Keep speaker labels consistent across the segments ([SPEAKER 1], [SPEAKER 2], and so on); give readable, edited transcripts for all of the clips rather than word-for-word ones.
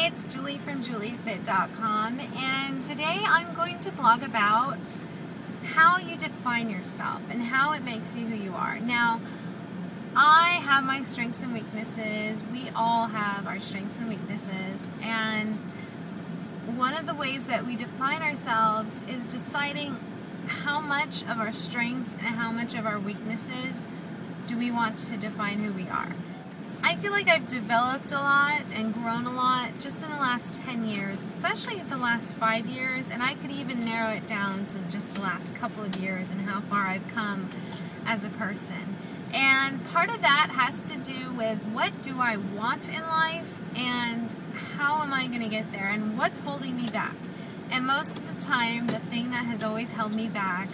[SPEAKER 1] Hi, it's Julie from juliefit.com, and today I'm going to blog about how you define yourself and how it makes you who you are. Now, I have my strengths and weaknesses. We all have our strengths and weaknesses, and one of the ways that we define ourselves is deciding how much of our strengths and how much of our weaknesses do we want to define who we are. I feel like I've developed a lot and grown a lot just in the last 10 years, especially the last 5 years, and I could even narrow it down to just the last couple of years and how far I've come as a person. And part of that has to do with what do I want in life and how am I going to get there and what's holding me back. And most of the time, the thing that has always held me back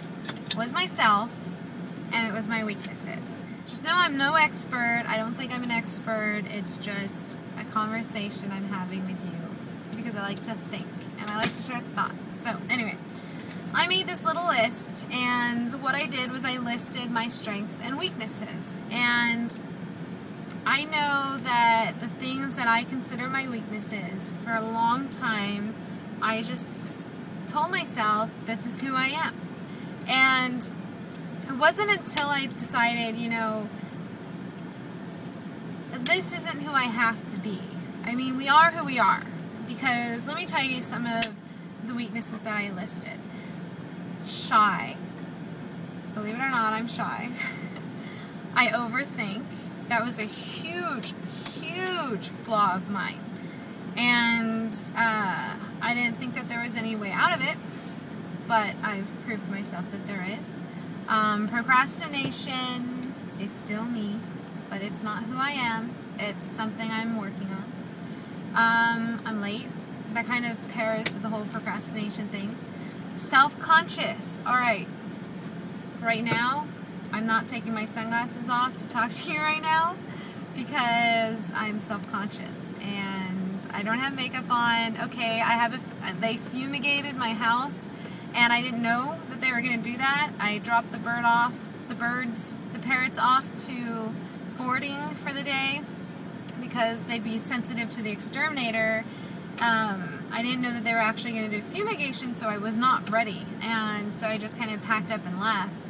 [SPEAKER 1] was myself, and it was my weaknesses. Just know I'm no expert. I don't think I'm an expert. It's just a conversation I'm having with you because I like to think and I like to share thoughts. So anyway, I made this little list, and what I did was I listed my strengths and weaknesses. And I know that the things that I consider my weaknesses, for a long time, I just told myself this is who I am. And it wasn't until I decided, you know, this isn't who I have to be. I mean, we are who we are. Because let me tell you some of the weaknesses that I listed. Shy. Believe it or not, I'm shy. I overthink. That was a huge, huge flaw of mine. And I didn't think that there was any way out of it, but I've proved to myself that there is. Procrastination is still me, but it's not who I am. It's something I'm working on. I'm late. That kind of pairs with the whole procrastination thing. Self-conscious. Alright. Right now, I'm not taking my sunglasses off to talk to you right now because I'm self-conscious and I don't have makeup on. Okay, they fumigated my house, and I didn't know that they were going to do that. I dropped the parrots off to boarding for the day because they'd be sensitive to the exterminator. I didn't know that they were actually going to do fumigation, so I was not ready. And so I just kind of packed up and left.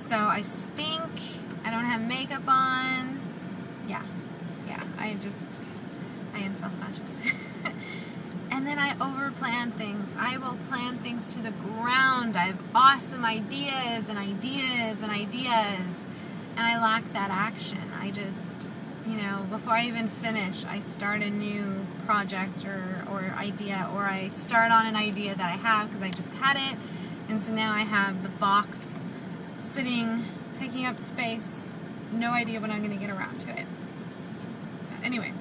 [SPEAKER 1] So I stink. I don't have makeup on. Yeah, I am self-conscious. And then I overplan things. I will plan things to the ground. I have awesome ideas and ideas and ideas. And I lack that action. I just, you know, before I even finish, I start a new project or idea, or I start on an idea that I have because I just had it. And so now I have the box sitting, taking up space. No idea when I'm going to get around to it. Anyway,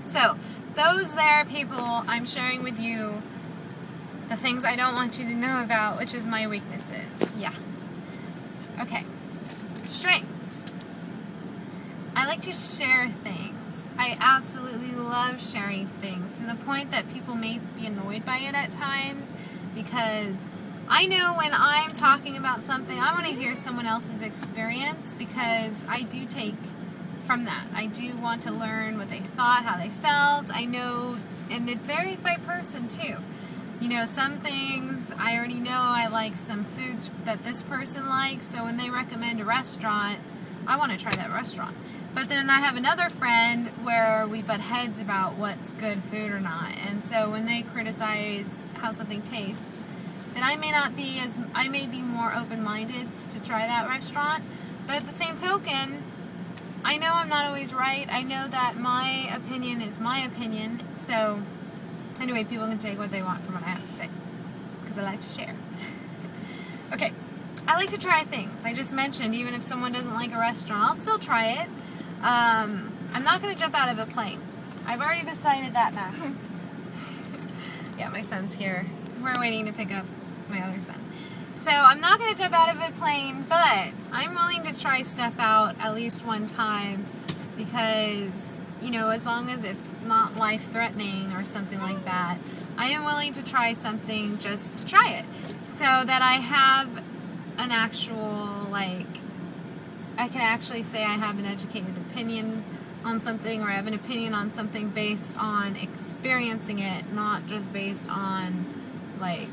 [SPEAKER 1] so those there, people, I'm sharing with you the things I don't want you to know about, which is my weaknesses. Yeah. Okay. Strengths. I like to share things. I absolutely love sharing things to the point that people may be annoyed by it at times, because I know when I'm talking about something, I want to hear someone else's experience, because I do take from that. I do want to learn what they thought, how they felt. I know, and it varies by person too. You know, some things I already know I like some foods that this person likes, so when they recommend a restaurant, I want to try that restaurant. But then I have another friend where we butt heads about what's good food or not, and so when they criticize how something tastes, then I may be more open-minded to try that restaurant. But at the same token, I know I'm not always right. I know that my opinion is my opinion. So anyway, people can take what they want from what I have to say, because I like to share. Okay, I like to try things. I just mentioned, even if someone doesn't like a restaurant, I'll still try it. I'm not going to jump out of a plane. I've already decided that, Max. Yeah, my son's here. We're waiting to pick up my other son. So I'm not going to jump out of a plane, but I'm willing to try stuff out at least one time, because, you know, as long as it's not life-threatening or something like that, I am willing to try something just to try it, so that I have an actual, like, I can actually say I have an educated opinion on something, or I have an opinion on something based on experiencing it, not just based on like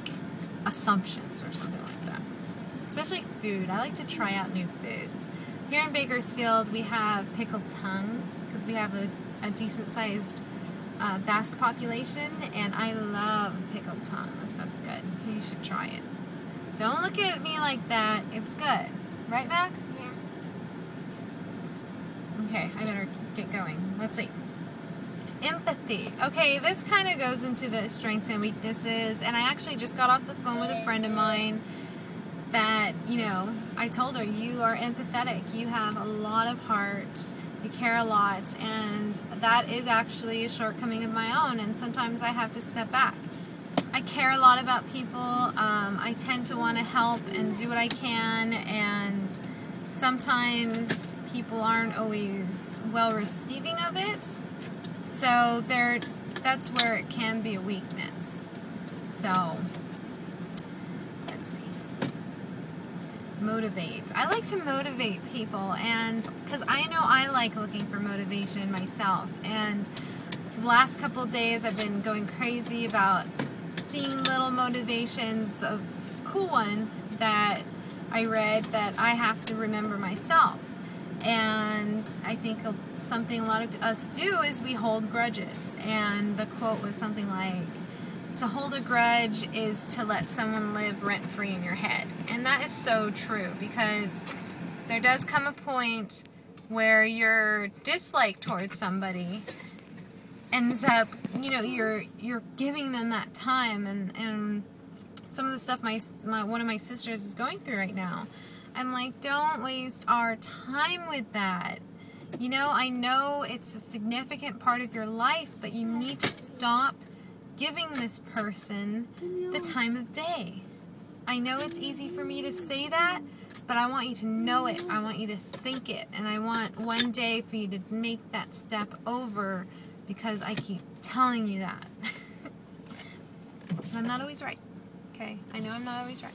[SPEAKER 1] assumptions or something like that. Especially food. I like to try out new foods. Here in Bakersfield we have pickled tongue because we have a decent sized Basque population, and I love pickled tongue. That stuff's good. You should try it. Don't look at me like that. It's good. Right, Max? Okay, I better get going. Let's see. Empathy. Okay, this kind of goes into the strengths and weaknesses, and I actually just got off the phone with a friend of mine that, you know, I told her, you are empathetic. You have a lot of heart. You care a lot, and that is actually a shortcoming of my own, and sometimes I have to step back. I care a lot about people. I tend to want to help and do what I can, and sometimes people aren't always well receiving of it, so that's where it can be a weakness. So let's see. Motivate. I like to motivate people, and because I know I like looking for motivation myself, and the last couple of days I've been going crazy about seeing little motivations. A cool one that I read that I have to remember myself, and I think something a lot of us do is we hold grudges, and the quote was something like, to hold a grudge is to let someone live rent-free in your head. And that is so true, because there does come a point where your dislike towards somebody ends up, you know, you're giving them that time, and some of the stuff one of my sisters is going through right now. I'm like, don't waste our time with that. You know, I know it's a significant part of your life, but you need to stop giving this person the time of day. I know it's easy for me to say that, but I want you to know it. I want you to think it, and I want one day for you to make that step over, because I keep telling you that. I'm not always right. Okay? I know I'm not always right.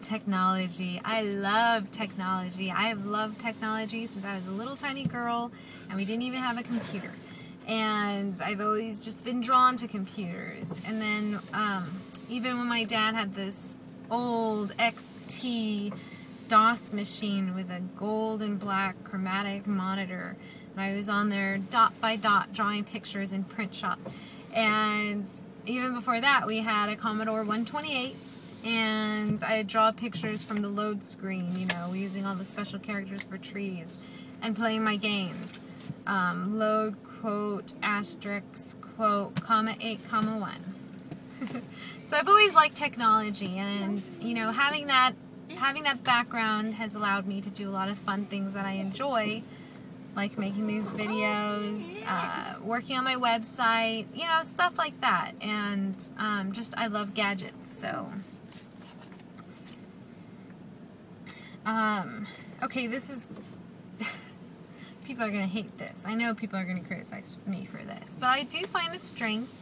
[SPEAKER 1] Technology. I love technology. I have loved technology since I was a little tiny girl, and we didn't even have a computer. And I've always just been drawn to computers. And then even when my dad had this old XT DOS machine with a gold and black chromatic monitor, and I was on there dot by dot drawing pictures in print shop. And even before that, we had a Commodore 128, and I draw pictures from the load screen, you know, using all the special characters for trees, and playing my games. Load, quote, asterisk, quote, comma 8, comma 1. So I've always liked technology, and, you know, having that background has allowed me to do a lot of fun things that I enjoy, like making these videos, working on my website, you know, stuff like that. And just, I love gadgets, so. Okay, this is, people are going to hate this. I know people are going to criticize me for this, but I do find a strength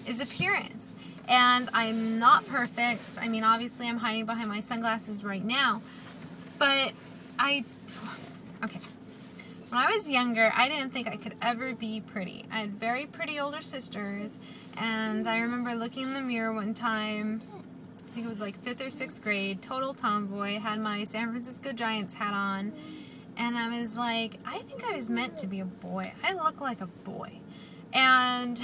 [SPEAKER 1] is appearance. And I'm not perfect. I mean, obviously I'm hiding behind my sunglasses right now, but okay. When I was younger, I didn't think I could ever be pretty. I had very pretty older sisters, and I remember looking in the mirror one time, I think it was like 5th or 6th grade, total tomboy, had my San Francisco Giants hat on, and I was like, I think I was meant to be a boy. I look like a boy. And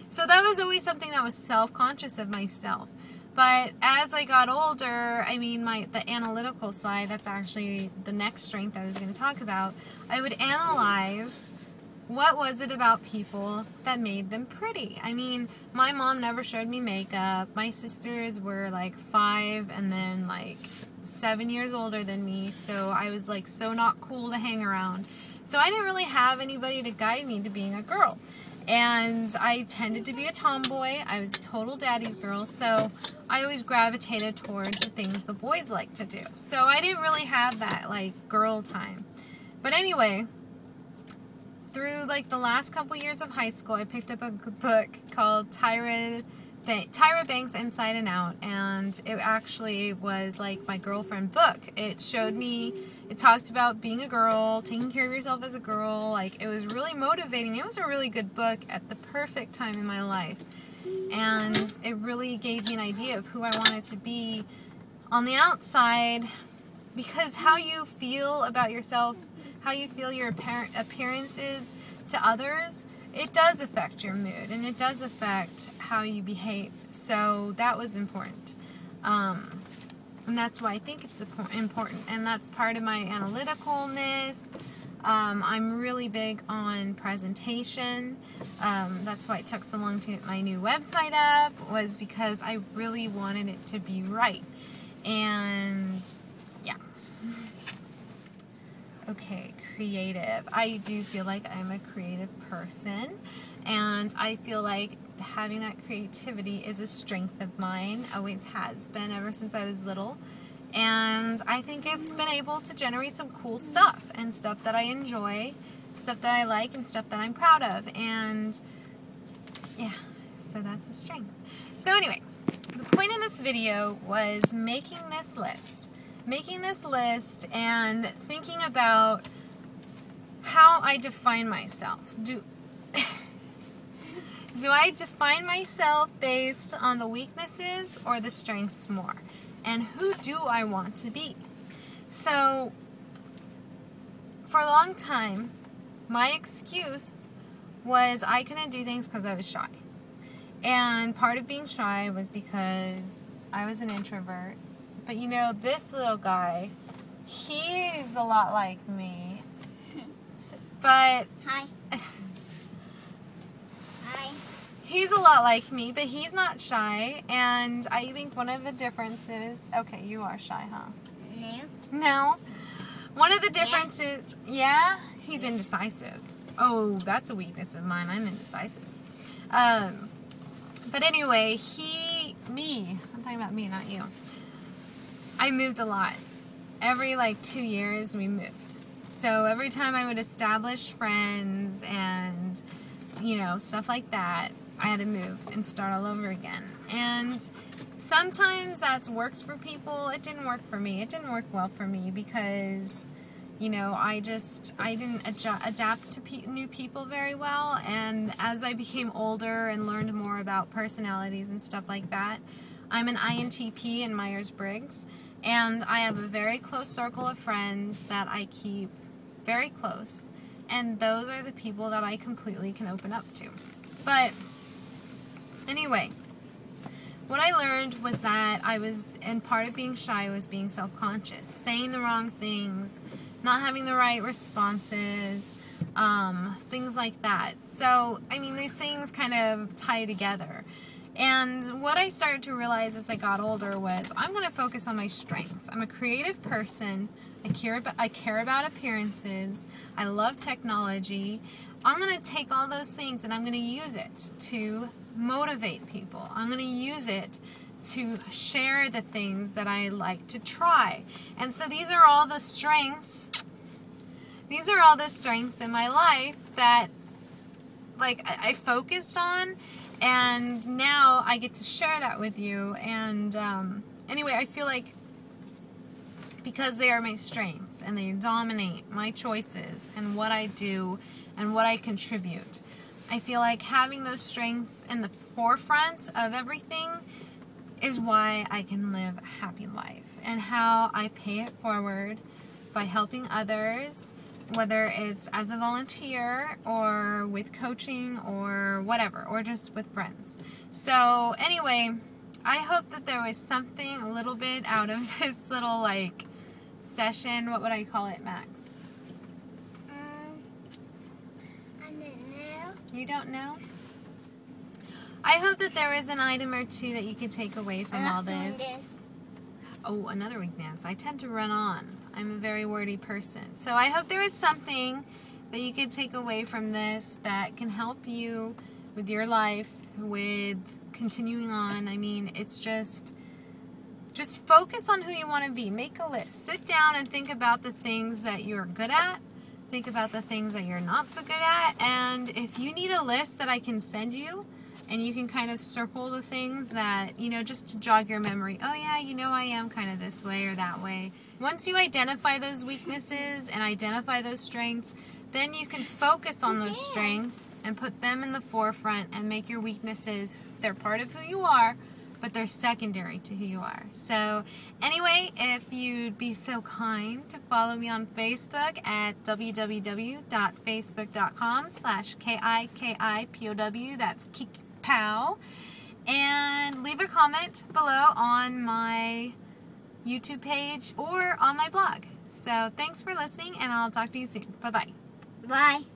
[SPEAKER 1] so that was always something that was self-conscious of myself. But as I got older, I mean, the analytical side, that's actually the next strength I was going to talk about. I would analyze what was it about people that made them pretty. I mean, my mom never showed me makeup. My sisters were like 5 and then like 7 years older than me, so I was like so not cool to hang around. So I didn't really have anybody to guide me to being a girl. And I tended to be a tomboy. I was a total daddy's girl, so I always gravitated towards the things the boys like to do. So I didn't really have that, like, girl time. But anyway, through, like, the last couple years of high school, I picked up a book called Tyra Banks Inside and Out, and it actually was, like, my girlfriend book. It It talked about being a girl, taking care of yourself as a girl. Like, it was really motivating. It was a really good book at the perfect time in my life. And it really gave me an idea of who I wanted to be on the outside, because how you feel about yourself, how you feel your appearances to others, it does affect your mood, and it does affect how you behave. So that was important. And that's why I think it's important. And that's part of my analyticalness. I'm really big on presentation. That's why it took so long to get my new website up, was because I really wanted it to be right. And yeah. Okay, creative. I do feel like I'm a creative person, and I feel like having that creativity is a strength of mine, always has been ever since I was little. And I think it's been able to generate some cool stuff, and stuff that I enjoy, stuff that I like, and stuff that I'm proud of. And yeah, so that's a strength. So anyway, the point in this video was making this list. Making this list and thinking about how I define myself. Do I define myself based on the weaknesses or the strengths more? And who do I want to be? So, for a long time, my excuse was I couldn't do things because I was shy. And part of being shy was because I was an introvert. But you know, this little guy, he's a lot like me. But
[SPEAKER 2] Hi. Hi.
[SPEAKER 1] He's a lot like me, but he's not shy. And I think one of the differences... Okay, you are shy, huh?
[SPEAKER 2] No.
[SPEAKER 1] No? One of the differences... Yeah? He's indecisive. Oh, that's a weakness of mine. I'm indecisive. But anyway, I'm talking about me, not you. I moved a lot. Every 2 years we moved. So every time I would establish friends and, stuff like that, I had to move and start all over again. And sometimes that works for people. It didn't work for me. It didn't work well for me because, I didn't adapt to new people very well. And as I became older and learned more about personalities and stuff like that, I'm an INTP in Myers-Briggs. And I have a very close circle of friends that I keep very close. And those are the people that I completely can open up to. But anyway, what I learned was that and part of being shy was being self-conscious. Saying the wrong things, not having the right responses, things like that. So, these things kind of tie together. And what I started to realize as I got older was I'm going to focus on my strengths. I'm a creative person. I care about appearances. I love technology. I'm going to take all those things and I'm going to use it to motivate people. I'm going to use it to share the things that I like to try. And so these are all the strengths. These are all the strengths in my life that I focused on. And now I get to share that with you. And anyway, I feel like because they are my strengths and they dominate my choices and what I do and what I contribute, I feel like having those strengths in the forefront of everything is why I can live a happy life, and how I pay it forward by helping others, whether it's as a volunteer or with coaching or whatever, or just with friends. So anyway, I hope that there was something a little bit out of this little session. What would I call it, Max?
[SPEAKER 2] I don't know.
[SPEAKER 1] You don't know? I hope that there was an item or two that you could take away from all this. Oh, another weakness. I tend to run on. I'm a very wordy person. So I hope there is something that you could take away from this that can help you with your life, with continuing on. It's just focus on who you want to be. Make a list. Sit down and think about the things that you're good at. Think about the things that you're not so good at. And if you need a list that I can send you and you can kind of circle the things that, you know, just to jog your memory. Oh yeah, you know, I am kind of this way or that way. Once you identify those weaknesses and identify those strengths, then you can focus on those strengths and put them in the forefront and make your weaknesses, they're part of who you are, but they're secondary to who you are. So anyway, if you'd be so kind to follow me on Facebook at www.facebook.com/KIKIPOW, that's KikiPow, and leave a comment below on my YouTube page or on my blog. So thanks for listening, and I'll talk to you soon. Bye-bye.
[SPEAKER 2] Bye.